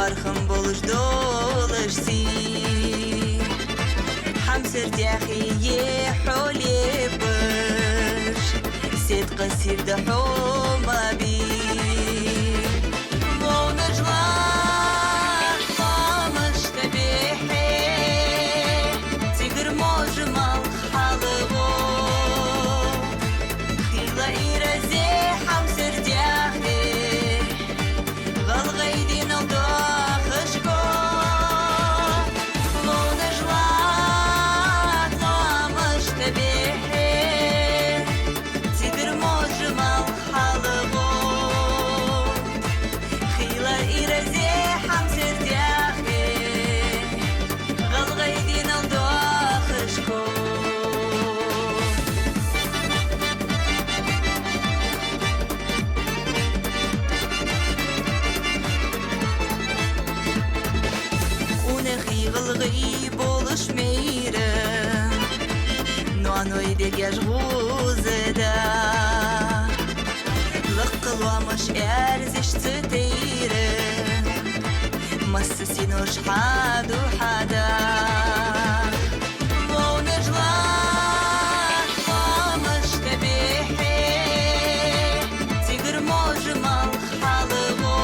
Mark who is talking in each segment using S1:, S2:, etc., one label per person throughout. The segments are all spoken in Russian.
S1: Пархым болыш долыш си حمسر تاخي حولي برش سيد قصير دحوم بي ونجلا طامش تبيحي تقر موجمال حلوو خيلا إيرازي حمسر تاخي غلغيدين الدوخشكو غلغي بولش ميرم نوانوي ديك يجغوز دا لقلوا مش ارزش تتيرم مسسينوش حادو حدا ونجلا مش تبيحي تقر موجمال حلوو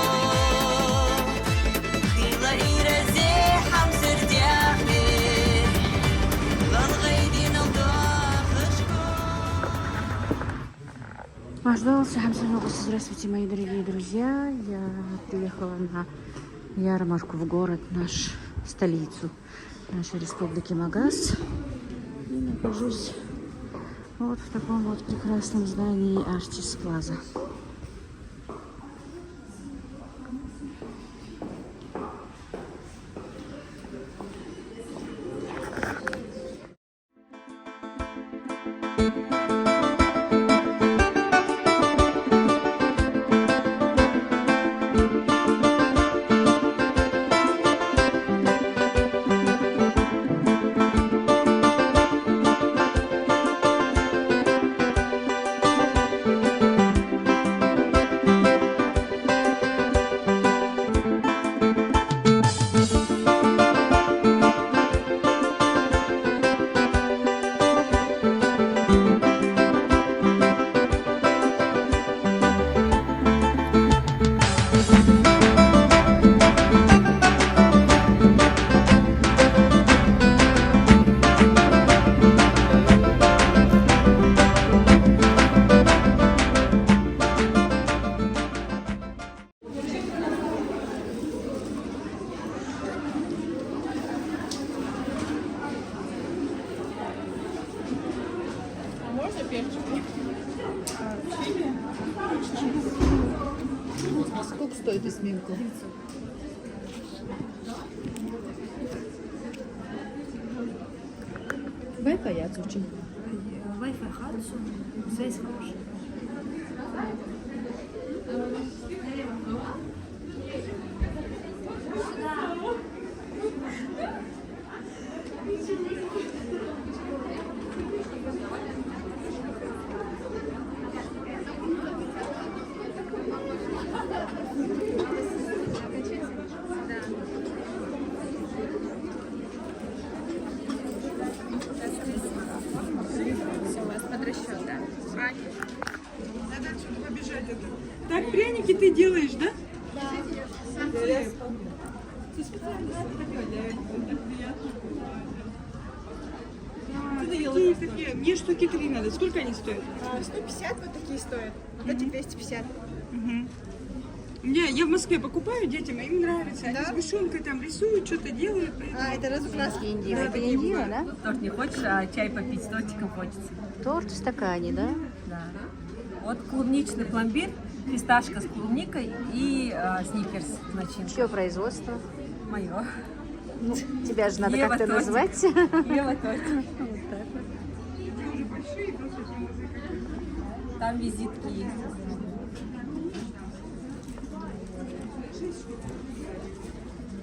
S1: خيلا إيرازي
S2: Пожалуйста, здравствуйте, мои дорогие друзья. Я приехала на ярмарку в город наш, столицу нашей республики Магаз. И нахожусь вот в таком вот прекрасном здании Артис Плаза.
S3: Сколько стоит эсминка? Wi-Fi отключен.
S4: Wi-Fi хорошо, связь хорошая.
S5: Так, пряники ты делаешь, да?
S4: Да.
S5: Ты специально так приятно. Такие. Мне штуки 3 надо. Сколько они стоят?
S6: 150 вот такие стоят. Вот эти 250.
S5: Я в Москве покупаю детям, им нравится. Они
S6: Да?
S5: с сгущенкой там рисуют, что-то делают.
S6: Это разукраски.
S2: Это индиго, да?
S7: Торт не хочешь, а чай попить с тортиком хочется.
S2: Торт в стакане, да?
S7: Да. Вот клубничный пломбир, фисташка с клубникой и сникерс с начинкой.
S2: Чье производство?
S7: Мое.
S2: Ну, тебя же надо
S7: Ева
S2: как-то
S7: тортик.
S2: назвать.
S7: Ева тортик.
S2: Вот так.
S7: Там визитки есть.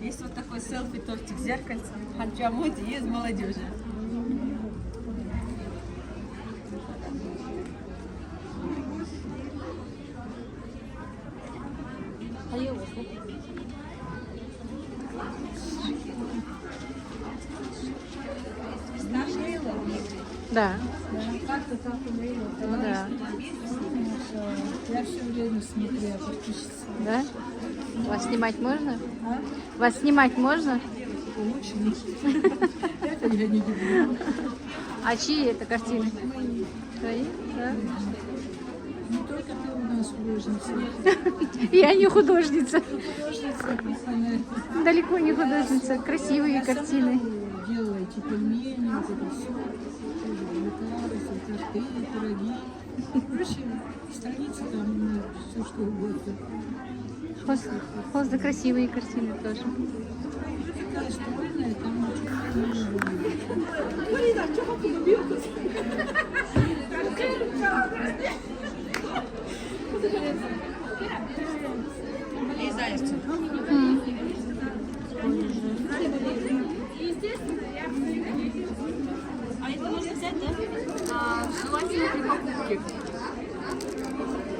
S7: Есть вот такой селфи-тортик с зеркальцем. Ханчамуди из молодежи.
S2: Да.
S4: Как-то так умею.
S2: Да.
S4: Я все время смотрела, подписчица.
S2: Да? Вас снимать можно?
S4: А?
S2: Вас снимать можно?
S4: Лучше не. Это я не люблю.
S2: А чьи это картины? Твои? Да?
S4: Не только ты у нас художница.
S2: Я не художница.
S4: Художница, понятно.
S2: Далеко не художница. Красивые картины.
S4: Делаете пельмени, вот это все. Металлы, торты, пироги. Короче, страницы там, все что угодно.
S2: Просто красивые картины тоже.
S4: Такая стройная, там ничего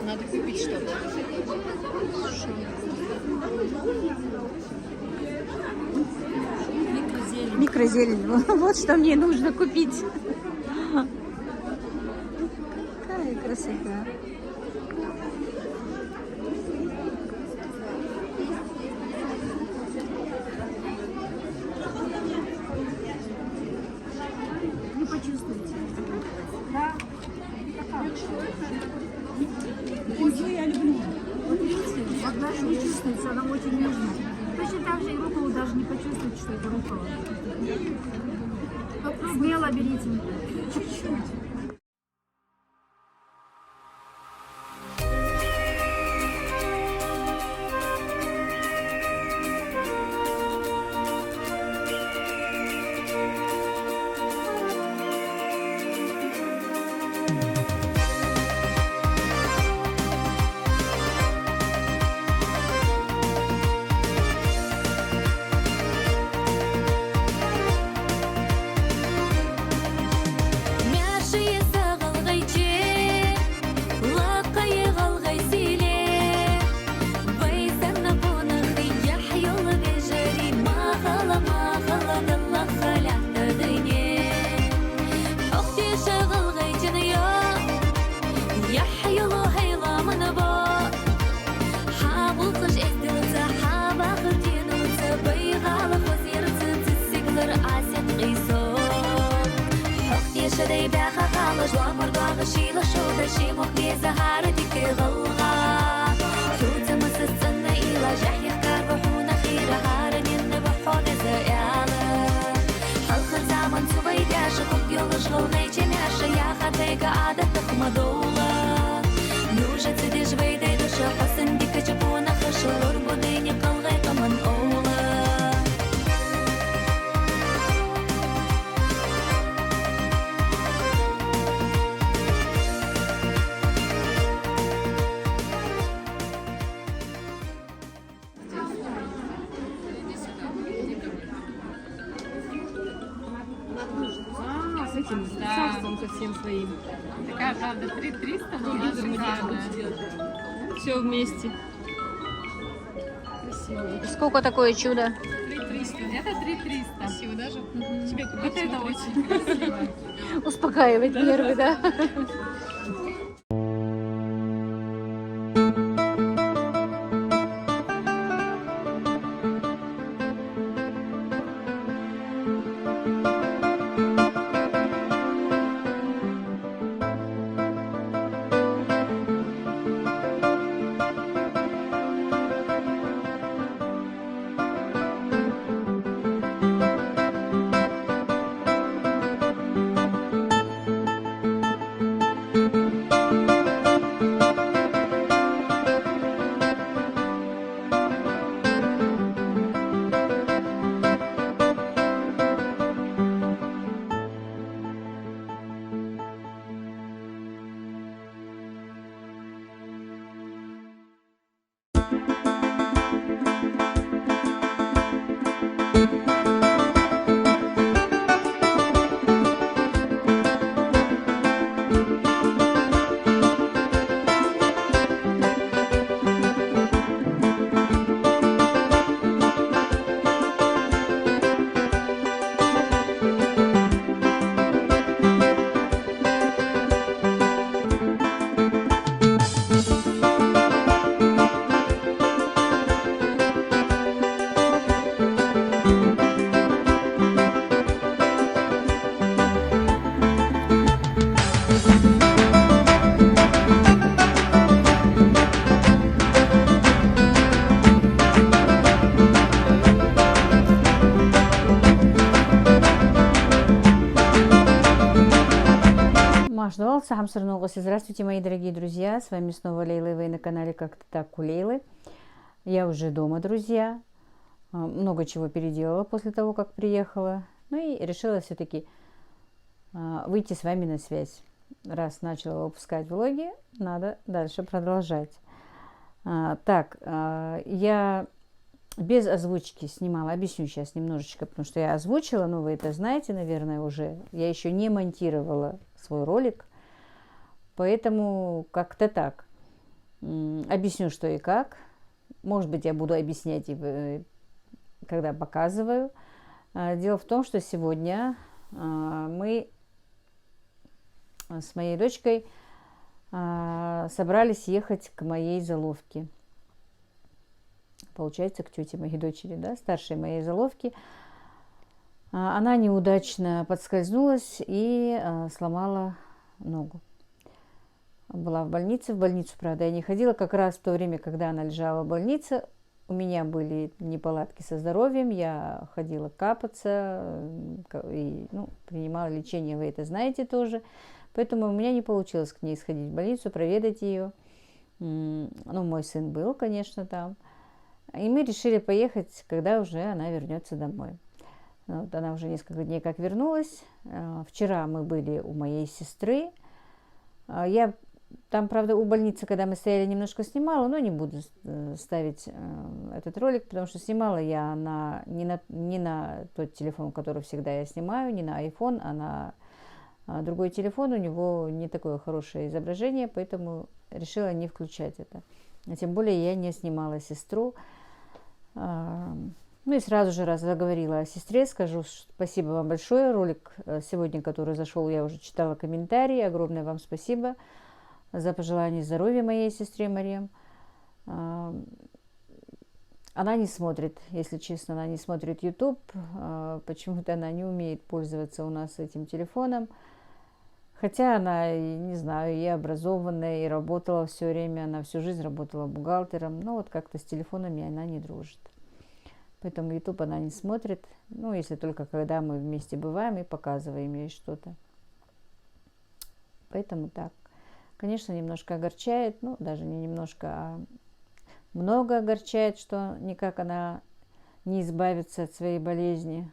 S3: Надо купить что-то.
S2: Микрозелень. Вот что мне нужно купить. Какая красота.
S4: не почувствуете. Да. Я люблю. Вот наша не чувствуется, она очень нежная. Точно так же и руколу даже не почувствуете, что это рукола. Смело берите. Чуть-чуть.
S8: شدي باخا خالص وامر ضاغ شيل شودا شي مخي زهارتك غلغا شوت مسسنا إلى جحي خكار بحونا خير هارن ينبحون زيالا حلق زمن سويداش خب يلش غلني جميعش يا خاتيك عادة تخمدولا نوجة تديش بيدي دش حسن ديك جبونا خشلور بديني قلغي قمن أولا
S7: С этим царством совсем своим. Такая правда, 3300, но она шикарная. Все вместе. Красиво.
S2: Сколько такое чудо?
S7: 3300. Это 3300. Красиво даже. Тебе купить вот это очень красиво.
S2: Успокаивать нервы, да? Здравствуйте, мои дорогие друзья. С вами снова Лейла, и вы на канале Как-то так у Лейлы. Я уже дома, друзья. Много чего переделала после того, как приехала. Ну и решила все-таки выйти с вами на связь. Раз начала выпускать влоги, надо дальше продолжать. Я без озвучки снимала. Объясню сейчас немножечко, потому что я озвучила, но вы это знаете, наверное, уже. Я еще не монтировала свой ролик, поэтому как-то так. Объясню, что и как. Может быть, я буду объяснять, когда показываю. Дело в том, что сегодня мы с моей дочкой собрались ехать к моей заловке. Получается, к тете моей дочери, да, старшей моей заловки. Она неудачно подскользнулась и сломала ногу. Была в больнице. В больницу, правда, я не ходила. Как раз в то время, когда она лежала в больнице, у меня были неполадки со здоровьем. Я ходила капаться и принимала лечение, вы это знаете тоже. Поэтому у меня не получилось к ней сходить в больницу, проведать ее. Мой сын был, конечно, там. И мы решили поехать, когда уже она вернется домой. Вот она уже несколько дней как вернулась. Вчера мы были у моей сестры. Я там, правда, у больницы, когда мы стояли, немножко снимала, но не буду ставить этот ролик, потому что снимала я не на тот телефон, который всегда я снимаю, не на iPhone, а на другой телефон. У него не такое хорошее изображение, поэтому решила не включать это. Тем более я не снимала сестру. И сразу же, раз заговорила о сестре, скажу спасибо вам большое. Ролик сегодня, который зашел, я уже читала комментарии. Огромное вам спасибо за пожелание здоровья моей сестре Марьям. Она не смотрит, если честно, она не смотрит YouTube. Почему-то она не умеет пользоваться у нас этим телефоном. Хотя она, не знаю, и образованная, и работала все время, она всю жизнь работала бухгалтером, но вот как-то с телефонами она не дружит. Поэтому YouTube она не смотрит, если только когда мы вместе бываем и показываем ей что-то. Поэтому так. Конечно, немножко огорчает, даже не немножко, а много огорчает, что никак она не избавится от своей болезни.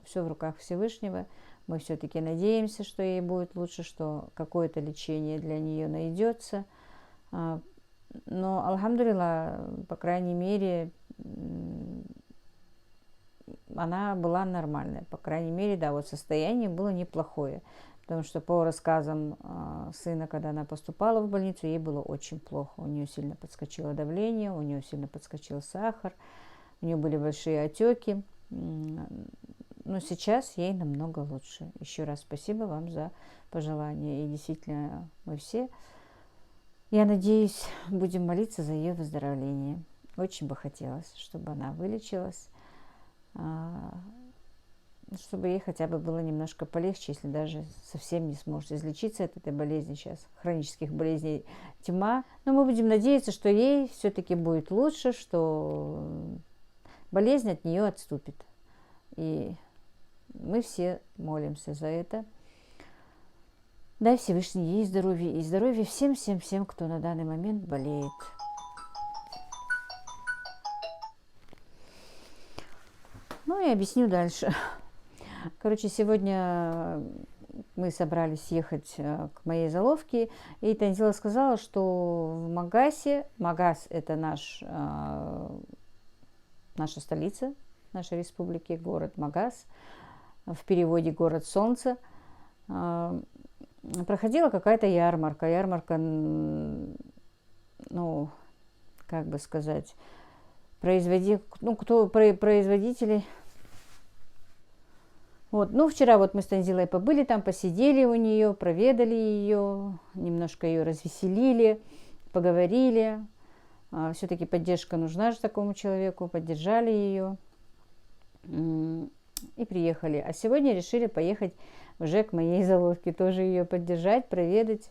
S2: Все в руках Всевышнего. Мы все-таки надеемся, что ей будет лучше, что какое-то лечение для нее найдется. Но, альхамдулилла, по крайней мере, она была нормальная. По крайней мере, да, вот состояние было неплохое. Потому что по рассказам сына, когда она поступала в больницу, ей было очень плохо. У нее сильно подскочило давление, у нее сильно подскочил сахар, у нее были большие отеки. Но сейчас ей намного лучше. Еще раз спасибо вам за пожелания. И действительно, мы все, я надеюсь, будем молиться за ее выздоровление. Очень бы хотелось, чтобы она вылечилась, чтобы ей хотя бы было немножко полегче, если даже совсем не сможет излечиться от этой болезни сейчас. Хронических болезней тьма. Но мы будем надеяться, что ей все-таки будет лучше, что болезнь от нее отступит. И мы все молимся за это. Дай Всевышний ей здоровье и здоровье всем, кто на данный момент болеет. И объясню дальше. Короче, сегодня мы собрались ехать к моей заловке, и Танзила сказала, что в Магасе, Магас это наша столица нашей республики, город Магас, в переводе город солнца, проходила какая-то ярмарка. Ярмарка, как бы сказать, производители. Вчера мы с Танзилой побыли там, посидели у нее, проведали ее, немножко ее развеселили, поговорили. Все-таки поддержка нужна же такому человеку, поддержали ее и приехали. А сегодня решили поехать уже к моей заловке, тоже ее поддержать, проведать.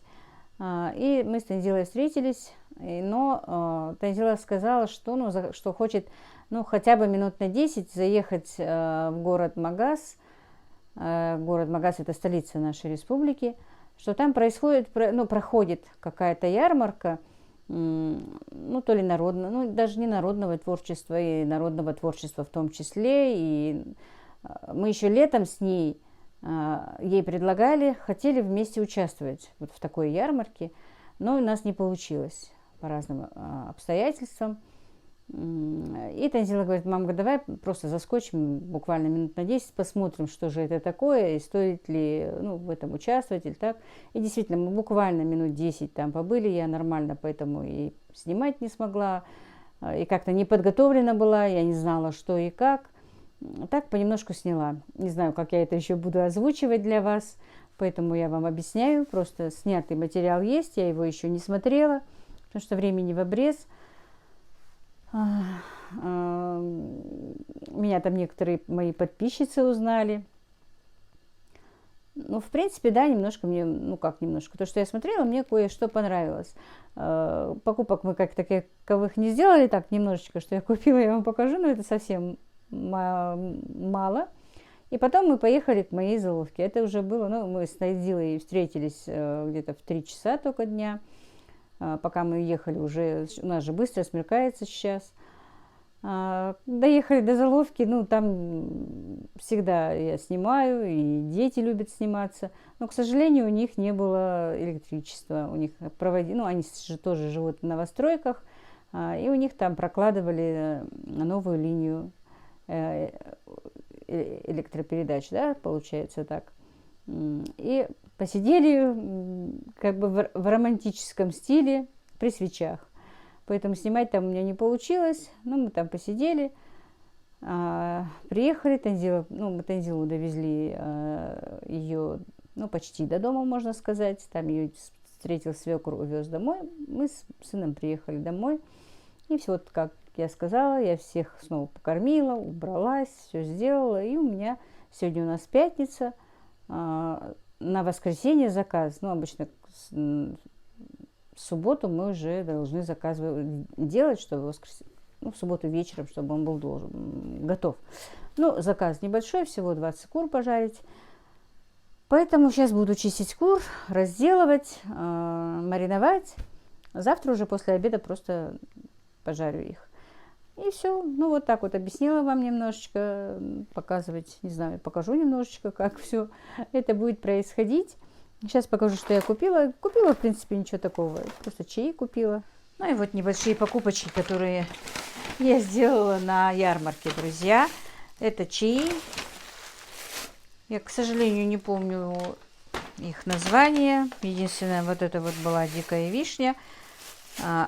S2: И мы с Танзилой встретились, но Танзила сказала, что хочет хотя бы минут на 10 заехать в город Магас. Город Магас – это столица нашей республики. что там проходит какая-то ярмарка, ну, то ли народного, ну, даже не народного творчества, и народного творчества в том числе. И мы еще летом с ней, ей предлагали, хотели вместе участвовать вот в такой ярмарке, но у нас не получилось по разным обстоятельствам. И Танзила говорит: мама, давай просто заскочим буквально минут на 10, посмотрим, что же это такое, и стоит ли, ну, в этом участвовать или так. И действительно, мы буквально минут 10 там побыли, я нормально поэтому и снимать не смогла, и как-то не подготовлена была, я не знала, что и как. Так понемножку сняла. Не знаю, как я это еще буду озвучивать для вас, поэтому я вам объясняю. Просто снятый материал есть, я его еще не смотрела, потому что времени в обрез. Меня там некоторые мои подписчицы узнали. Ну, в принципе, да, немножко мне, ну как немножко, то, что я смотрела, мне кое-что понравилось. Покупок мы как таковых не сделали, так немножечко, что я купила, я вам покажу, но это совсем мало. И потом мы поехали к моей заловке. Это уже было, ну, мы с Найдилой встретились где-то в 3 часа только дня. Пока мы ехали уже, у нас же быстро смеркается сейчас. Доехали до заловки, ну, там всегда я снимаю, и дети любят сниматься. Но, к сожалению, у них не было электричества. У них ну, они же тоже живут в новостройках, и у них там прокладывали новую линию электропередач, да, получается так. И посидели как бы в романтическом стиле при свечах. Поэтому снимать там у меня не получилось. Но мы там посидели, приехали, мы Танзилу довезли ее, ну, почти до дома, можно сказать. Там ее встретил свекр, увез домой. Мы с сыном приехали домой. И все, вот как я сказала, я всех снова покормила, убралась, все сделала. И у меня сегодня у нас пятница. На воскресенье заказ. Ну, обычно в субботу мы уже должны делать, чтобы в субботу вечером, чтобы он был готов. Ну, заказ небольшой, всего 20 кур пожарить. Поэтому сейчас буду чистить кур, разделывать, мариновать. Завтра уже после обеда просто пожарю их. И все. Ну, вот так вот объяснила вам немножечко, показывать, не знаю, покажу немножечко, как все это будет происходить. Сейчас покажу, что я купила. Купила, в принципе, ничего такого. Просто чаи купила. Ну и вот небольшие покупочки, которые я сделала на ярмарке, друзья. Это чаи. Я, к сожалению, не помню их название. Единственное, вот это вот была дикая вишня.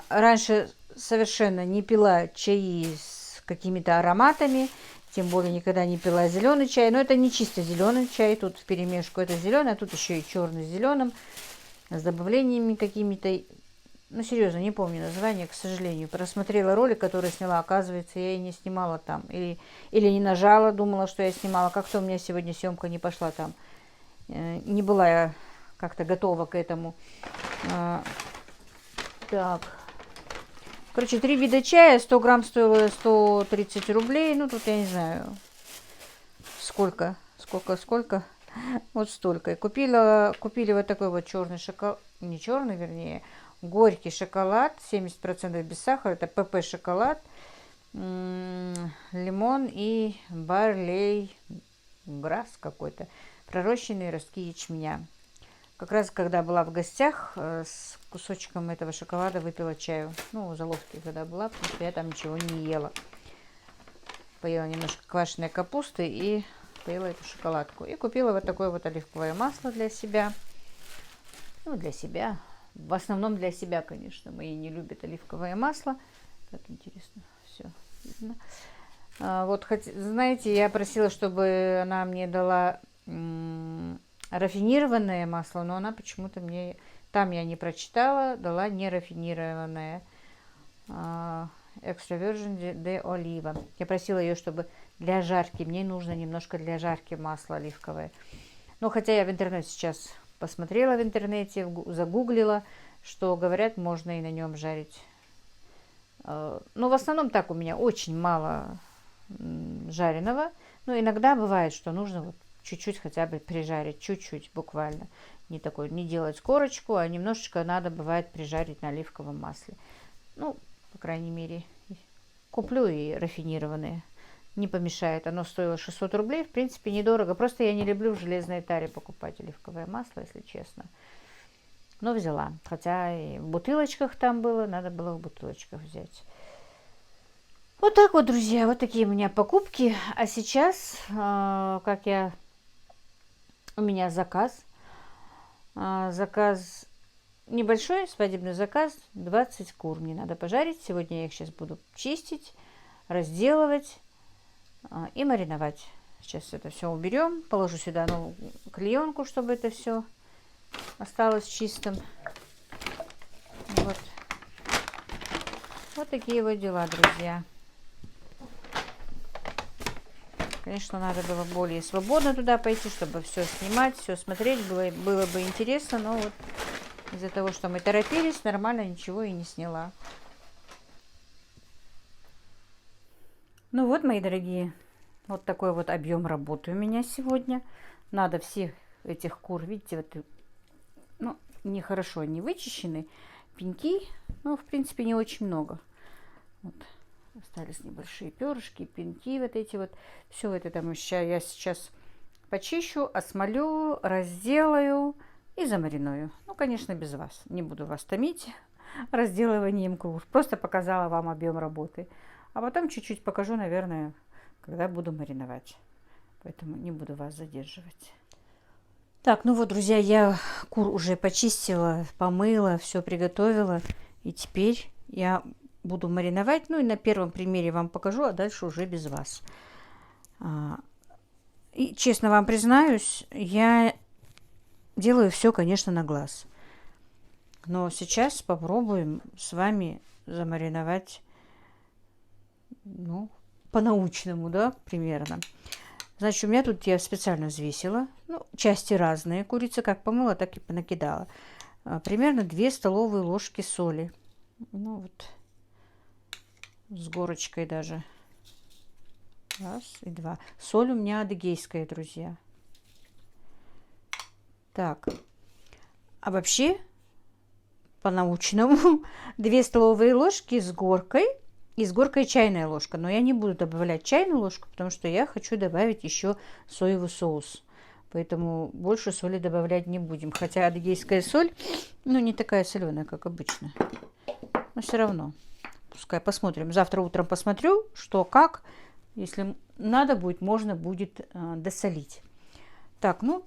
S2: Раньше совершенно не пила чаи с какими-то ароматами, тем более никогда не пила зеленый чай. Но это не чисто зеленый чай, тут в перемешку это зеленый, а тут еще и черный с зеленым, с добавлениями какими-то. Ну, серьезно, не помню название, к сожалению. Просмотрела ролик, который сняла, оказывается, я и не снимала там. Или не нажала, думала, что я снимала. Как-то у меня сегодня съемка не пошла там. Не была я как-то готова к этому. Так. Короче, 3 вида чая, 100 грамм стоило 130 рублей. Ну, тут я не знаю, сколько. Вот столько. И купили вот такой вот черный шоколад, не черный, вернее, горький шоколад, 70% без сахара. Это ПП шоколад, лимон и барлей грасс какой-то, пророщенные ростки ячменя. Как раз, когда была в гостях, с кусочком этого шоколада выпила чаю. Ну, в заловке, когда была, потому что я там ничего не ела. Поела немножко квашеной капусты и поела эту шоколадку. И купила вот такое вот оливковое масло для себя. Ну, для себя. В основном для себя, конечно. Мои не любят оливковое масло. Как интересно, все видно. Вот, знаете, я просила, чтобы она мне дала рафинированное масло, но она почему-то мне, там я не прочитала, дала нерафинированное extra virgin de oliva. Я просила ее, чтобы для жарки, мне нужно немножко для жарки масло оливковое. Ну, хотя я в интернете сейчас посмотрела, в интернете, загуглила, что, говорят, можно и на нем жарить. Но в основном так у меня очень мало жареного. Но иногда бывает, что нужно вот чуть-чуть хотя бы прижарить, чуть-чуть буквально. не делать корочку, а немножечко надо, бывает, прижарить на оливковом масле. Ну, по крайней мере, куплю и рафинированные. Не помешает. Оно стоило 600 рублей. В принципе, недорого. Просто я не люблю в железной таре покупать оливковое масло, если честно. Но взяла. Хотя и в бутылочках там было. Надо было в бутылочках взять. Вот так вот, друзья. Вот такие у меня покупки. А сейчас, у меня заказ. Заказ небольшой, свадебный заказ. 20 кур мне надо пожарить. Сегодня я их сейчас буду чистить, разделывать и мариновать. Сейчас это все уберем. Положу сюда новую клеенку, чтобы это все осталось чистым. Вот. Вот такие вот дела, друзья. Конечно, надо было более свободно туда пойти, чтобы все снимать, все смотреть. Было бы интересно, но вот из-за того, что мы торопились, нормально ничего и не сняла. Ну вот, мои дорогие, вот такой вот объем работы у меня сегодня. Надо всех этих кур, видите, вот, ну, нехорошо они вычищены. Пеньки, ну, в принципе, не очень много. Вот, остались небольшие перышки, пеньки вот эти вот. Все это там я сейчас почищу, осмолю, разделаю и замариную. Ну, конечно, без вас. Не буду вас томить разделыванием кур. Просто показала вам объем работы. А потом чуть-чуть покажу, наверное, когда буду мариновать. Поэтому не буду вас задерживать. Так, ну вот, друзья, я кур уже почистила, помыла, все приготовила. И теперь я буду мариновать. Ну и на первом примере вам покажу, а дальше уже без вас. И честно вам признаюсь, я делаю все, конечно, на глаз. Но сейчас попробуем с вами замариновать, ну, по-научному, да, примерно. Значит, у меня тут я специально взвесила. Ну, части разные. Курица как помыла, так и понакидала. Примерно 2 столовые ложки соли. Ну, вот. С горочкой даже. 1 и 2. Соль у меня адыгейская, друзья. Так. А вообще, по-научному, 2 столовые ложки с горкой. И с горкой чайная ложка. Но я не буду добавлять чайную ложку, потому что я хочу добавить еще соевый соус. Поэтому больше соли добавлять не будем. Хотя адыгейская соль, ну, не такая соленая, как обычно. Но все равно. Пускай посмотрим. Завтра утром посмотрю, что как. Если надо будет, можно будет досолить. Так, ну,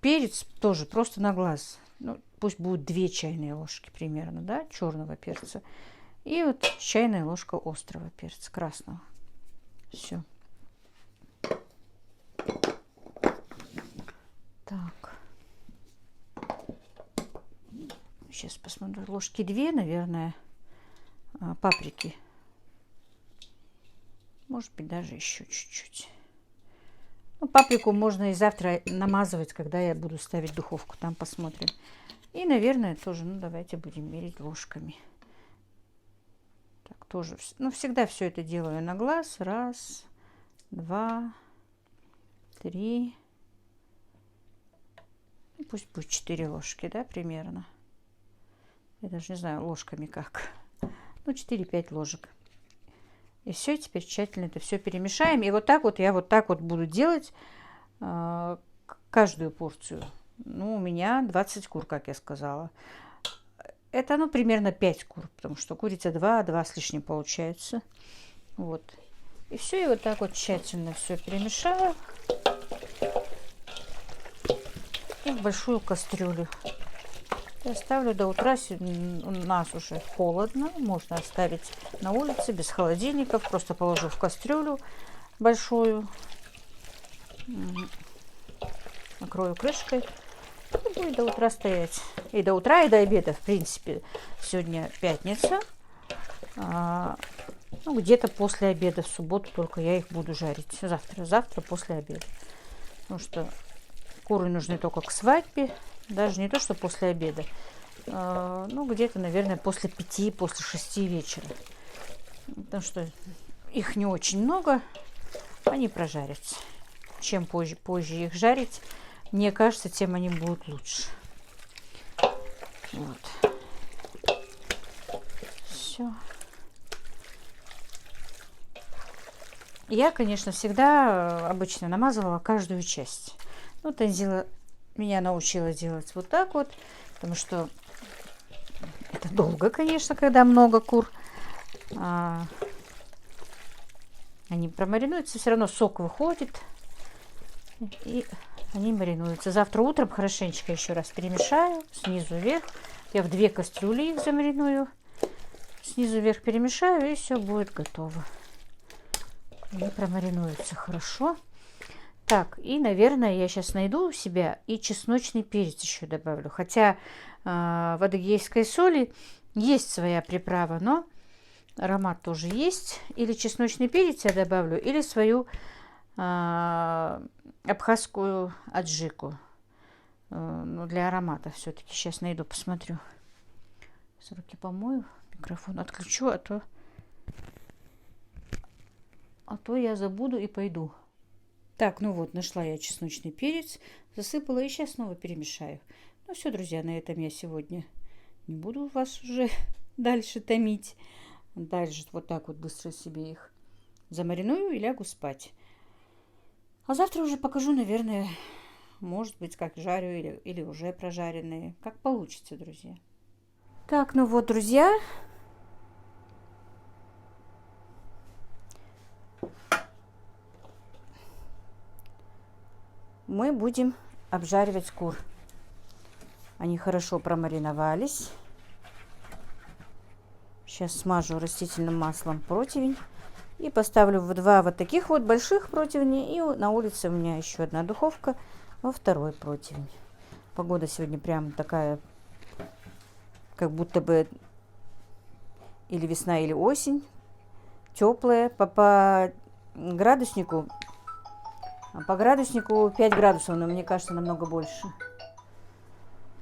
S2: перец тоже просто на глаз. Ну, пусть будет 2 чайные ложки примерно, да, черного перца. И вот чайная ложка острого перца, красного. Все. Так. Сейчас посмотрю. Ложки 2, наверное, паприки. Может быть, даже еще чуть-чуть. Ну, паприку можно и завтра намазывать, когда я буду ставить в духовку. Там посмотрим. И, наверное, тоже, ну, давайте будем мерить ложками. Так, тоже, ну, всегда все это делаю на глаз. 1, 2, 3. Пусть будет 4 ложки, да, примерно. Я даже не знаю, ложками как. Ну, 4-5 ложек. И все, теперь тщательно это все перемешаем. И вот так вот я вот так вот буду делать каждую порцию. Ну, у меня 20 кур, как я сказала. Это, ну, примерно 5 кур, потому что курица 2 с лишним получается. Вот. И все, и вот так вот тщательно все перемешаю. И в большую кастрюлю. Я ставлю до утра. У нас уже холодно. Можно оставить на улице без холодильников. Просто положу в кастрюлю большую. Накрою крышкой. И будет до утра стоять. И до утра, и до обеда, в принципе. Сегодня пятница. Ну, где-то после обеда, в субботу только я их буду жарить. Завтра после обеда. Потому что куры нужны только к свадьбе. Даже не то, что после обеда. Ну, где-то, наверное, после 5, после 6 вечера. Потому что их не очень много. Они прожарятся. Чем позже их жарить, мне кажется, тем они будут лучше. Вот. Все. Я, конечно, всегда обычно намазывала каждую часть. Ну, Танзила меня научила делать вот так вот, потому что это долго, конечно, когда много кур. Они промаринуются, все равно сок выходит, и они маринуются. Завтра утром хорошенечко еще раз перемешаю, снизу вверх. Я в 2 кастрюли их замариную, снизу вверх перемешаю, и все будет готово. Они промаринуются хорошо. Так, и, наверное, я сейчас найду у себя и чесночный перец еще добавлю. Хотя в адыгейской соли есть своя приправа, но аромат тоже есть. Или чесночный перец я добавлю, или свою абхазскую аджику. Ну, для аромата все-таки. Сейчас найду, посмотрю. С руки помою, микрофон отключу, а то я забуду и пойду. Так, ну вот, нашла я чесночный перец, засыпала и сейчас снова перемешаю. Ну все, друзья, на этом я сегодня не буду вас уже дальше томить. Дальше вот так вот быстро себе их замариную и лягу спать. А завтра уже покажу, наверное, может быть, как жарю или уже прожаренные. Как получится, друзья. Так, ну вот, друзья. Мы будем обжаривать кур. Они хорошо промариновались. Сейчас смажу растительным маслом противень и поставлю в 2 вот таких вот больших противня. И на улице у меня еще одна духовка во 2 противень. Погода сегодня прям такая, как будто бы или весна, или осень. Теплая. По градуснику 5 градусов, но мне кажется, намного больше.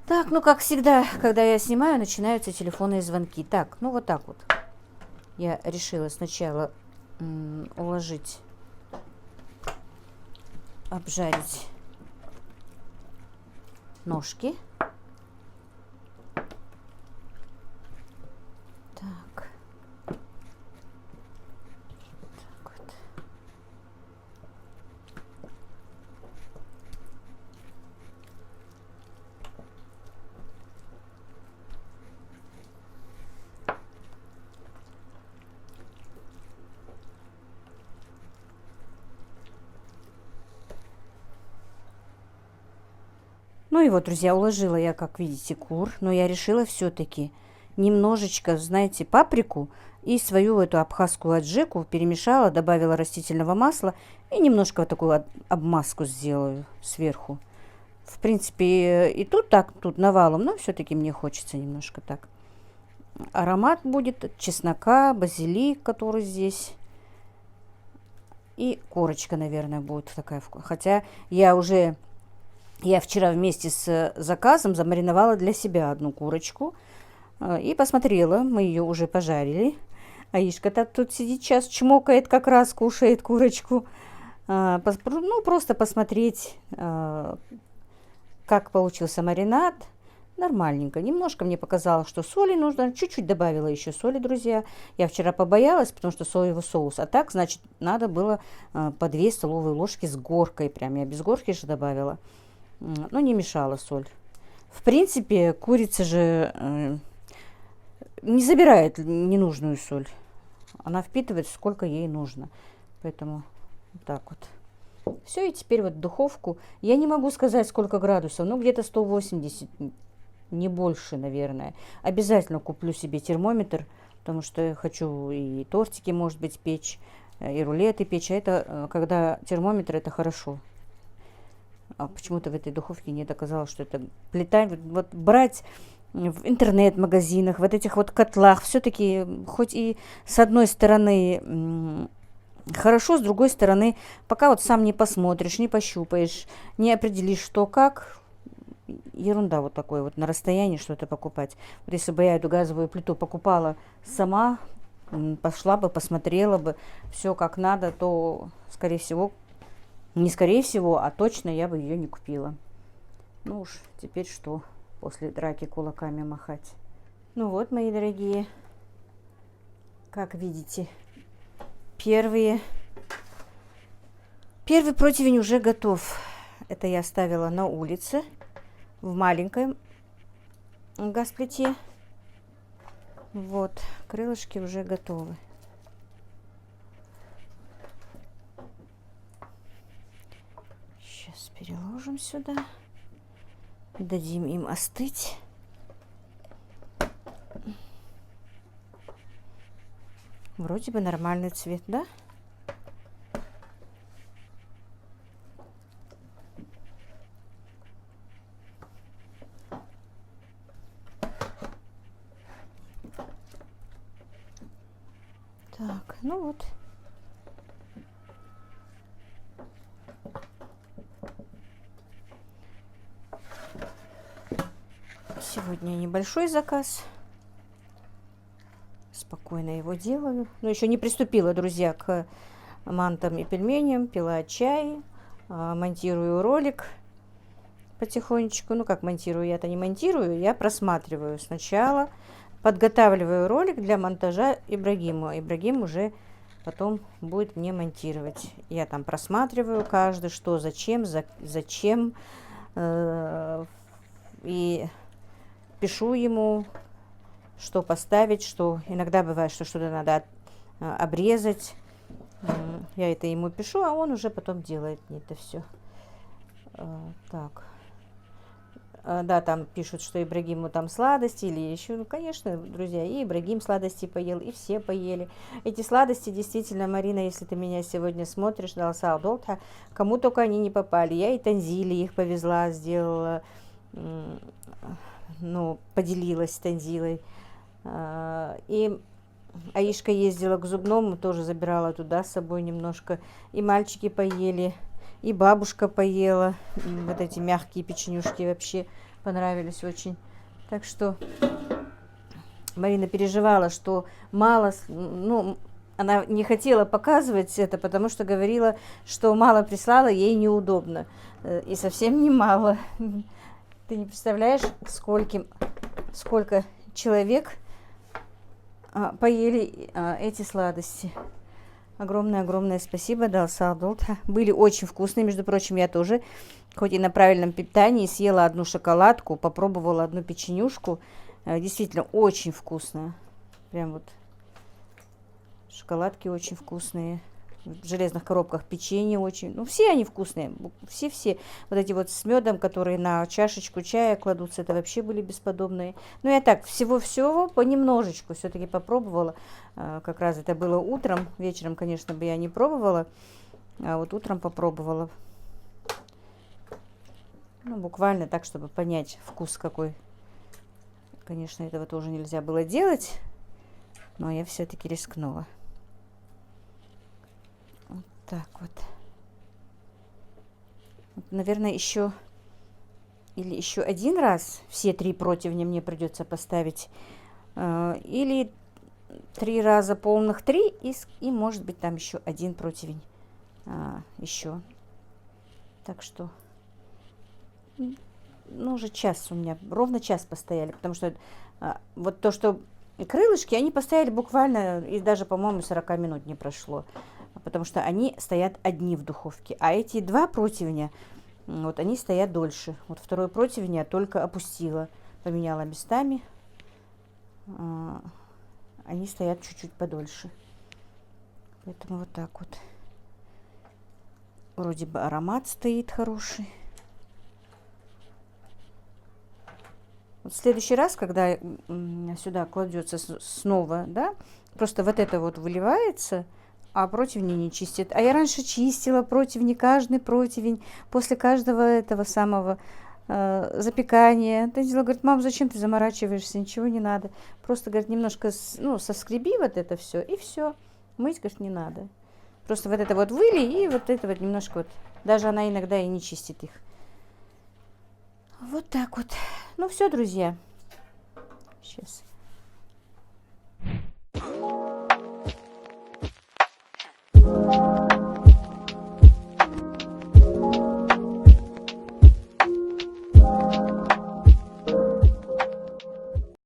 S2: Так, ну как всегда, когда я снимаю, начинаются телефонные звонки. Так, ну вот так вот. Я решила сначала уложить, обжарить ножки. Так. Ну и вот, друзья, уложила я, как видите, кур, но я решила все-таки немножечко, знаете, паприку и свою эту абхазскую аджику перемешала, добавила растительного масла и немножко вот такую обмазку сделаю сверху. В принципе, и тут навалом, но все-таки мне хочется немножко так. Аромат будет от чеснока, базилик, который здесь. И корочка, наверное, будет такая. Хотя я вчера вместе с заказом замариновала для себя одну курочку. И посмотрела, мы ее уже пожарили. Аишка-то тут сидит сейчас, чмокает, как раз кушает курочку. Ну, просто посмотреть, как получился маринад. Нормальненько. Немножко мне показалось, что соли нужно. Чуть-чуть добавила еще соли, друзья. Я вчера побоялась, потому что соевый соус. А так, значит, надо было по 2 столовые ложки с горкой. Прям я без горки же добавила. Но не мешала соль. В принципе, курица же не забирает ненужную соль. Она впитывает, сколько ей нужно. Поэтому вот так вот. Все, и теперь вот в духовку. Я не могу сказать, сколько градусов. Ну, где-то 180, не больше, наверное. Обязательно куплю себе термометр, потому что я хочу и тортики, может быть, печь, и рулеты печь. А это, когда термометр, это хорошо. А почему-то в этой духовке не доказалось, что это плита. Вот брать в интернет-магазинах, вот этих вот котлах, все-таки хоть и с одной стороны хорошо, с другой стороны, пока вот сам не посмотришь, не пощупаешь, не определишь, что как, ерунда вот такой вот на расстоянии что-то покупать. Вот если бы я эту газовую плиту покупала сама, пошла бы, посмотрела бы, все как надо, то, скорее всего, не скорее всего, а точно я бы ее не купила. Ну уж теперь что, после драки кулаками махать. Ну вот, мои дорогие, как видите, первый противень уже готов. Это я оставила на улице, в маленькой газплите. Вот, крылышки уже готовы. Сейчас переложим сюда. Дадим им остыть. Вроде бы нормальный цвет, да? Так, ну вот. Сегодня небольшой заказ. Спокойно его делаю. Но еще не приступила, друзья, к мантам и пельменям. Пила чай, монтирую ролик потихонечку. Ну, как монтирую? Я-то не монтирую, я просматриваю сначала. Подготавливаю ролик для монтажа Ибрагиму. Ибрагим уже потом будет мне монтировать. Я там просматриваю каждый, что, зачем, зачем. И пишу ему, что поставить, что иногда бывает, что что-то надо обрезать. Я это ему пишу, а он уже потом делает мне это все. Так. Да, там пишут, что Ибрагиму там сладости или еще. Ну, конечно, друзья, и Ибрагим сладости поел, и все поели. Эти сладости действительно, Марина, если ты меня сегодня смотришь, кому только они не попали. Я и Танзиле их повезла, сделала, ну, поделилась с Танзилой. И Аишка ездила к зубному, тоже забирала туда с собой немножко. И мальчики поели. И бабушка поела. Вот эти мягкие печенюшки вообще понравились очень. Так что Марина переживала, что мало, ну, она не хотела показывать это, потому что говорила, что мало прислала, ей неудобно. И совсем не мало. Ты не представляешь, сколько человек поели эти сладости. Огромное-огромное спасибо, Далсалдолта. Были очень вкусные, между прочим, я тоже, хоть и на правильном питании, съела одну шоколадку, попробовала одну печенюшку. Действительно, очень вкусно. Прям вот шоколадки очень вкусные. В железных коробках печенье очень. Ну, все они вкусные. Все. Вот эти вот с медом, которые на чашечку чая кладутся, это вообще были бесподобные. Ну, я так, всего понемножечку все-таки попробовала. Как раз это было утром. Вечером, конечно, бы я не пробовала. А вот утром попробовала. Ну, буквально так, чтобы понять вкус какой. Конечно, этого тоже нельзя было делать. Но я все-таки рискнула. Так вот. Наверное, еще один раз все 3 противня мне придется поставить. Или 3 раза полных 3 и может быть там еще 1 противень еще. Так что, ну, уже час у меня, ровно час постояли, потому что вот то, что крылышки, они постояли буквально, и даже, по-моему, 40 минут не прошло. Потому что они стоят одни в духовке. А эти 2 противня, вот они стоят дольше. Вот 2 противень я только опустила, поменяла местами. Они стоят чуть-чуть подольше. Поэтому вот так вот. Вроде бы аромат стоит хороший. Вот в следующий раз, когда сюда кладется снова, да, просто вот это вот выливается, а противни не чистит. А я раньше чистила противни, каждый противень, после каждого этого самого запекания. Танзила говорит: мам, зачем ты заморачиваешься, ничего не надо. Просто, говорит, немножко, ну, соскреби вот это все, и все. Мыть, говорит, не надо. Просто вот это вот выли, и вот это вот немножко вот. Даже она иногда и не чистит их. Вот так вот. Ну все, друзья. Сейчас.